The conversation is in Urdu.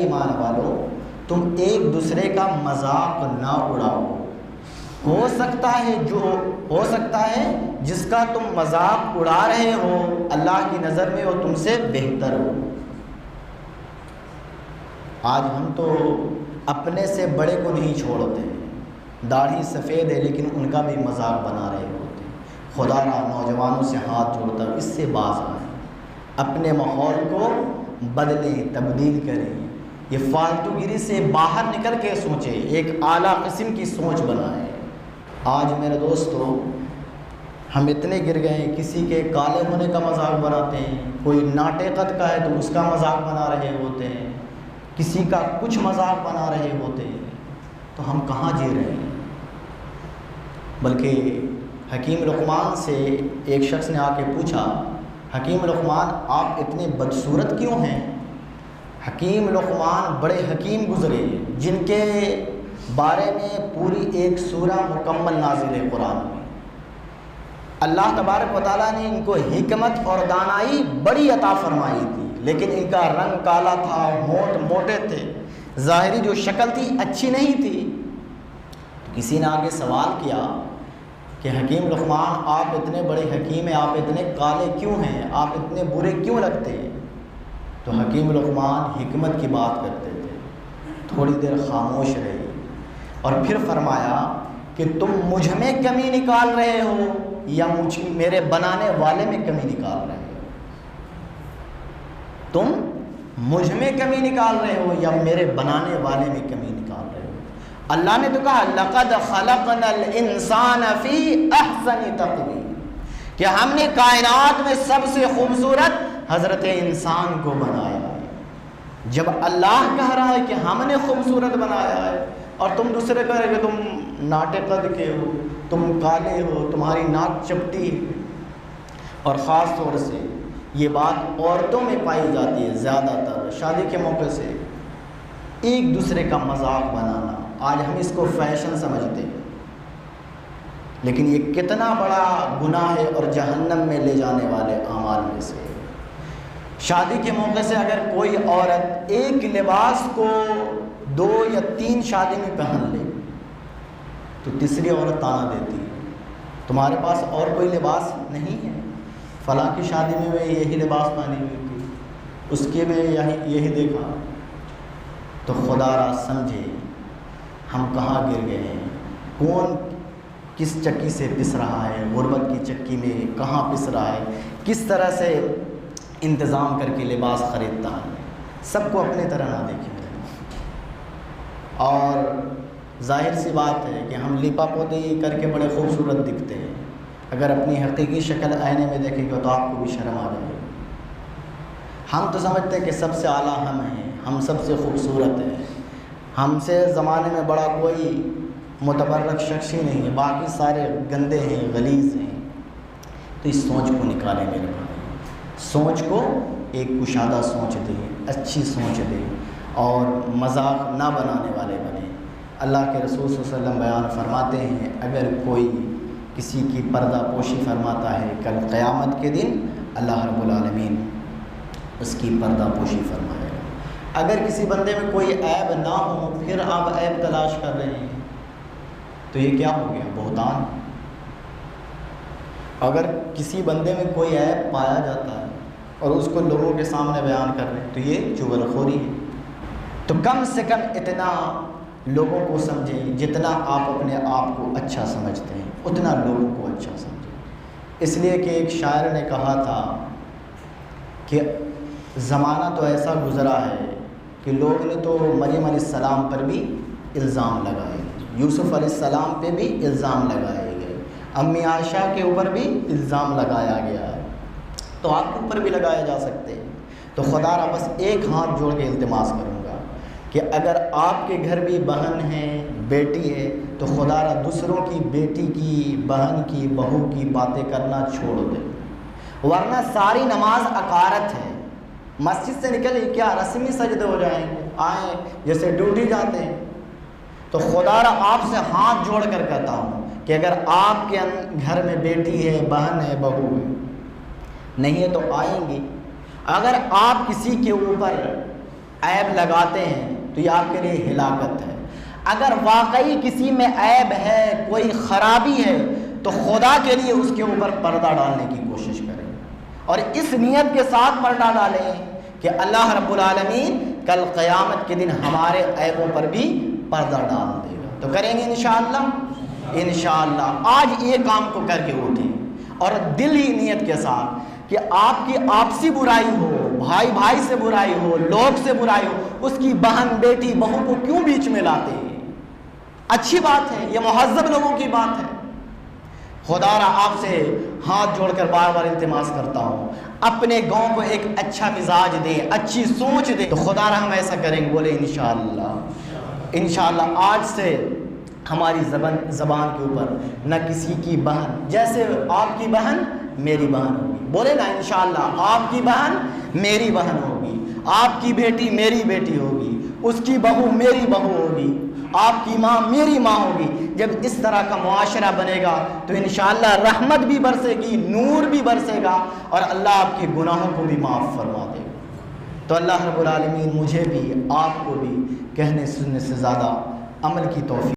ایمان والو تم ایک دوسرے کا مذاق نہ اڑاؤ، ہو سکتا ہے جس کا تم مذاق اڑا رہے ہو اللہ کی نظر میں وہ تم سے بہتر ہو۔ آج ہم تو اپنے سے بڑے کو نہیں چھوڑتے، داڑھی سفید ہے لیکن ان کا بھی مذاق بنا رہے ہوتے ہیں۔ خدا را نوجوانوں سے ہاتھ جوڑتا ہوں، اس سے باز آئیں، اپنے ماحول کو بدلیں، تبدیل کریں، یہ فالتو گیری سے باہر نکل کے سوچیں، ایک اعلیٰ قسم کی سوچ بنائیں۔ آج میرے دوستو ہم اتنے گر گئے ہیں، کسی کے کالے ہونے کا مذاق بناتے ہیں، کوئی ناٹے قد کا ہے تو اس کا مذاق بنا رہے ہوتے ہیں، کسی کا کچھ مذاق بنا رہے ہوتے ہیں، تو ہم کہاں جی رہے ہیں؟ بلکہ حکیم لقمان سے ایک شخص نے آ کے پوچھا، حکیم لقمان آپ اتنے بدصورت کیوں ہیں؟ حکیم لقمان بڑے حکیم گزرے جن کے بارے میں پوری ایک سورہ مکمل نازل ہے قرآن میں۔ اللہ تبارک و تعالیٰ نے ان کو حکمت اور دانائی بڑی عطا فرمائی تھی، لیکن ان کا رنگ کالا تھا، ہونٹ موٹے تھے، ظاہری جو شکل تھی اچھی نہیں تھی۔ کسی نے آگے سوال کیا کہ حکیم لقمان آپ اتنے بڑے حکیم ہیں، آپ اتنے کالے کیوں ہیں، آپ اتنے برے کیوں لگتے ہیں؟ تو حکیم لقمان حکمت کی بات کرتے تھے، تھوڑی دیر خاموش رہے اور پھر فرمایا کہ تم مجھ میں کمی نکال رہے ہو یا میرے بنانے والے میں کمی نکال رہے ہو؟ تم مجھ میں کمی نکال رہے ہو یا میرے بنانے والے میں کمی نکال رہے ہو؟ اللہ نے تو کہا لَقَدْ خَلَقْنَا الْإِنسَانَ فِي أَحْسَنِ تَقْوِيمٍ کہ ہم نے کائنات میں سب سے خوبصورت حضرت انسان کو بنایا ہے۔ جب اللہ کہہ رہا ہے کہ ہم نے خوبصورت بنایا ہے اور تم دوسرے کہہ رہے کہ تم ناٹے قد کے ہو، تم کالے ہو، تمہاری ناک چپٹی ہے، اور خاص طور سے یہ بات عورتوں میں پائی جاتی ہے، زیادہ تر شادی کے موقع سے ایک دوسرے کا مذاق بنانا، آج ہم اس کو فیشن سمجھتے ہیں، لیکن یہ کتنا بڑا گناہ ہے اور جہنم میں لے جانے والے اعمال میں سے۔ شادی کے موقع سے اگر کوئی عورت ایک لباس کو 2 یا 3 شادی میں پہن لے تو تیسری عورت تانا دیتی ہے، تمہارے پاس اور کوئی لباس نہیں ہے؟ فلاں کی شادی میں میں یہی لباس پہنی ہوئی تھی، اس کے میں یہی دیکھا۔ تو خدا را سمجھے ہم کہاں گر گئے ہیں، کون کس چکی سے پس رہا ہے، غربت کی چکی میں کہاں پس رہا ہے، کس طرح سے انتظام کر کے لباس خریدتا ہے۔ سب کو اپنے طرح نہ دیکھیں، اور ظاہر سی بات ہے کہ ہم لیپا پوتی کر کے بڑے خوبصورت دکھتے ہیں، اگر اپنی حقیقی شکل آئینے میں دیکھیں گے تو آپ کو بھی شرم آ جائے گی۔ ہم تو سمجھتے ہیں کہ سب سے اعلیٰ ہم ہیں، ہم سب سے خوبصورت ہیں، ہم سے زمانے میں بڑا کوئی متبرک شخص ہی نہیں ہے، باقی سارے گندے ہیں، غلیظ ہیں۔ تو اس سوچ کو نکالیں میرے بھائی، سوچ کو ایک کشادہ سوچ دیں، اچھی سوچ دیں، اور مذاق نہ بنانے والے بنیں۔ اللہ کے رسول صلی اللہ علیہ وسلم بیان فرماتے ہیں اگر کوئی کسی کی پردہ پوشی فرماتا ہے، کل قیامت کے دن اللہ رب العالمین اس کی پردہ پوشی فرمائے گا۔ اگر کسی بندے میں کوئی عیب نہ ہو پھر آپ عیب تلاش کر رہے ہیں تو یہ کیا ہو گیا؟ بہتان۔ اگر کسی بندے میں کوئی عیب پایا جاتا ہے اور اس کو لوگوں کے سامنے بیان کر رہے ہیں تو یہ چغلخوری ہے۔ تو کم سے کم اتنا لوگوں کو سمجھیں، جتنا آپ اپنے آپ کو اچھا سمجھتے ہیں اتنا لوگوں کو اچھا سمجھیں۔ اس لیے کہ ایک شاعر نے کہا تھا کہ زمانہ تو ایسا گزرا ہے کہ لوگ نے تو مریم علیہ السلام پر بھی الزام لگائے، یوسف علیہ السلام پہ بھی الزام لگائے گئے، امی عائشہ کے اوپر بھی الزام لگایا گیا ہے، تو آپ کے اوپر بھی لگائے جا سکتے ہیں۔ تو خدا را بس ایک ہاتھ جوڑ کے التماس کروں گا کہ اگر آپ کے گھر بھی بہن ہے، بیٹی ہے، تو خدا را دوسروں کی بیٹی کی، بہن کی، بہو کی باتیں کرنا چھوڑ دیں، ورنہ ساری نماز عقارت ہے۔ مسجد سے نکلے کیا رسمی سجدے ہو جائیں گے، آئیں جیسے ڈیوٹی جاتے ہیں۔ تو خدا را آپ سے ہاتھ جوڑ کر کہتا ہوں کہ اگر آپ کے گھر میں بیٹی ہے، بہن ہے، بہو ہے، نہیں ہے تو آئیں گی۔ اگر آپ کسی کے اوپر عیب لگاتے ہیں تو یہ آپ کے لیے ہلاکت ہے۔ اگر واقعی کسی میں عیب ہے، کوئی خرابی ہے، تو خدا کے لیے اس کے اوپر پردہ ڈالنے کی کوشش کریں، اور اس نیت کے ساتھ پردہ ڈالیں کہ اللہ رب العالمین کل قیامت کے دن ہمارے عیبوں پر بھی پردہ ڈال دے گا۔ تو کریں گے انشاءاللہ؟ انشاءاللہ آج یہ کام کو کر کے اٹھیں، اور دلی نیت کے ساتھ کہ آپ کی آپسی برائی ہو، بھائی بھائی سے برائی ہو، لوگ سے برائی ہو، اس کی بہن بیٹی بہو کو کیوں بیچ میں لاتے ہیں؟ اچھی بات ہے، یہ مہذب لوگوں کی بات ہے۔ خدا را آپ سے ہاتھ جوڑ کر بار بار التماس کرتا ہوں، اپنے گاؤں کو ایک اچھا مزاج دیں، اچھی سوچ دیں، تو خدا را ہم ایسا کریں گے۔ بولے انشاءاللہ۔ انشاءاللہ آج سے ہماری زبان کے اوپر نہ کسی کی بہن، جیسے آپ کی بہن میری بہن ہوگی، بولے نا انشاءاللہ، آپ کی بہن میری بہن ہوگی، آپ کی بیٹی میری بیٹی ہوگی، اس کی بہو میری بہو ہوگی، آپ کی ماں میری ماں ہوگی۔ جب اس طرح کا معاشرہ بنے گا تو انشاءاللہ رحمت بھی برسے گی، نور بھی برسے گا، اور اللہ آپ کے گناہوں کو بھی معاف فرما دے گا۔ تو اللہ رب العالمین مجھے بھی آپ کو بھی کہنے سننے سے زیادہ عمل کی توفیق